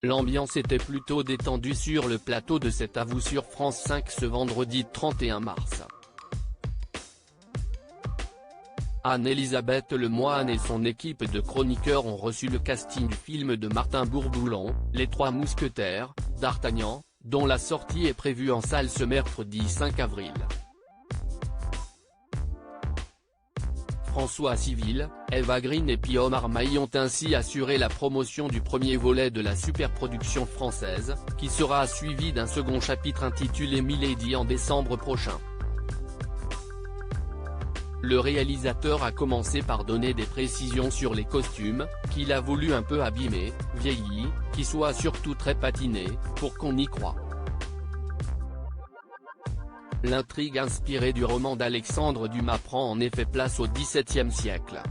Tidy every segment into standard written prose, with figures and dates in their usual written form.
L'ambiance était plutôt détendue sur le plateau de cet À vous sur France 5 ce vendredi 31 mars. Anne-Elisabeth Lemoine et son équipe de chroniqueurs ont reçu le casting du film de Martin Bourboulon, Les Trois Mousquetaires, d'Artagnan, dont la sortie est prévue en salle ce mercredi 5 avril. François Civil, Eva Green et puis Omar Maï ont ainsi assuré la promotion du premier volet de la superproduction française, qui sera suivi d'un second chapitre intitulé Milady en décembre prochain. Le réalisateur a commencé par donner des précisions sur les costumes, qu'il a voulu un peu abîmer, vieillis, qui soient surtout très patinés, pour qu'on y croie. L'intrigue inspirée du roman d'Alexandre Dumas prend en effet place au XVIIe siècle.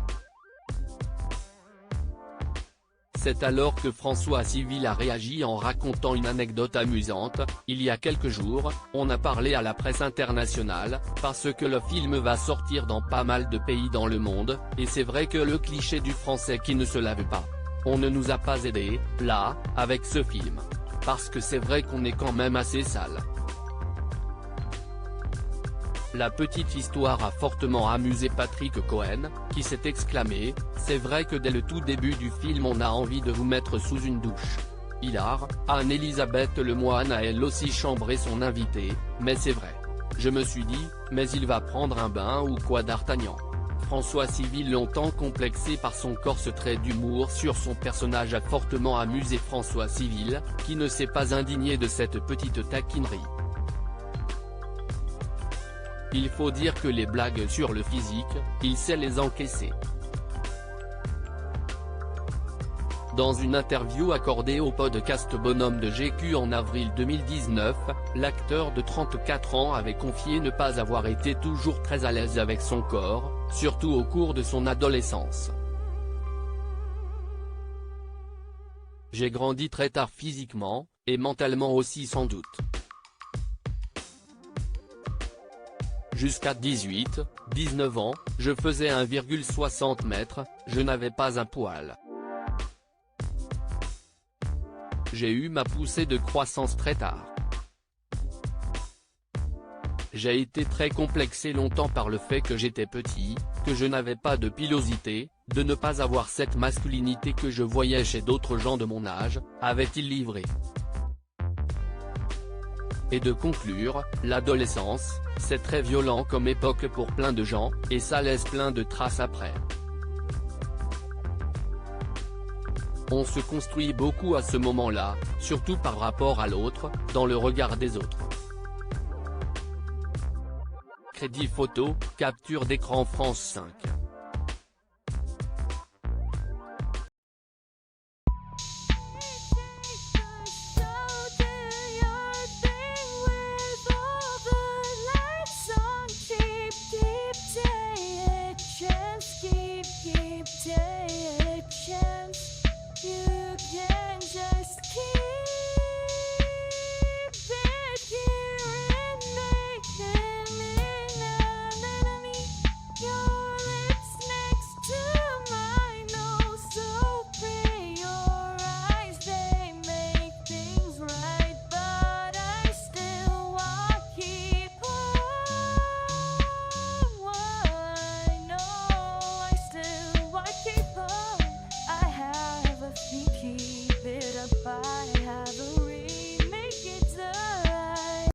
C'est alors que François Civil a réagi en racontant une anecdote amusante. Il y a quelques jours, on a parlé à la presse internationale, parce que le film va sortir dans pas mal de pays dans le monde, et c'est vrai que le cliché du français qui ne se lave pas. On ne nous a pas aidés, là, avec ce film. Parce que c'est vrai qu'on est quand même assez sale. La petite histoire a fortement amusé Patrick Cohen, qui s'est exclamé « C'est vrai que dès le tout début du film on a envie de vous mettre sous une douche ». Hilar, Anne-Elisabeth Lemoine a elle aussi chambré son invité, mais c'est vrai. Je me suis dit, mais il va prendre un bain ou quoi d'Artagnan. François Civil longtemps complexé par son corse trait d'humour sur son personnage a fortement amusé François Civil, qui ne s'est pas indigné de cette petite taquinerie. Il faut dire que les blagues sur le physique, il sait les encaisser. Dans une interview accordée au podcast Bonhomme de GQ en avril 2019, l'acteur de 34 ans avait confié ne pas avoir été toujours très à l'aise avec son corps, surtout au cours de son adolescence. J'ai grandi très tard physiquement, et mentalement aussi sans doute. Jusqu'à 18, 19 ans, je faisais 1,60 m, je n'avais pas un poil. J'ai eu ma poussée de croissance très tard. J'ai été très complexé longtemps par le fait que j'étais petit, que je n'avais pas de pilosité, de ne pas avoir cette masculinité que je voyais chez d'autres gens de mon âge, avait-il livré. Et de conclure, l'adolescence, c'est très violent comme époque pour plein de gens, et ça laisse plein de traces après. On se construit beaucoup à ce moment-là, surtout par rapport à l'autre, dans le regard des autres. Crédit photo, capture d'écran France 5.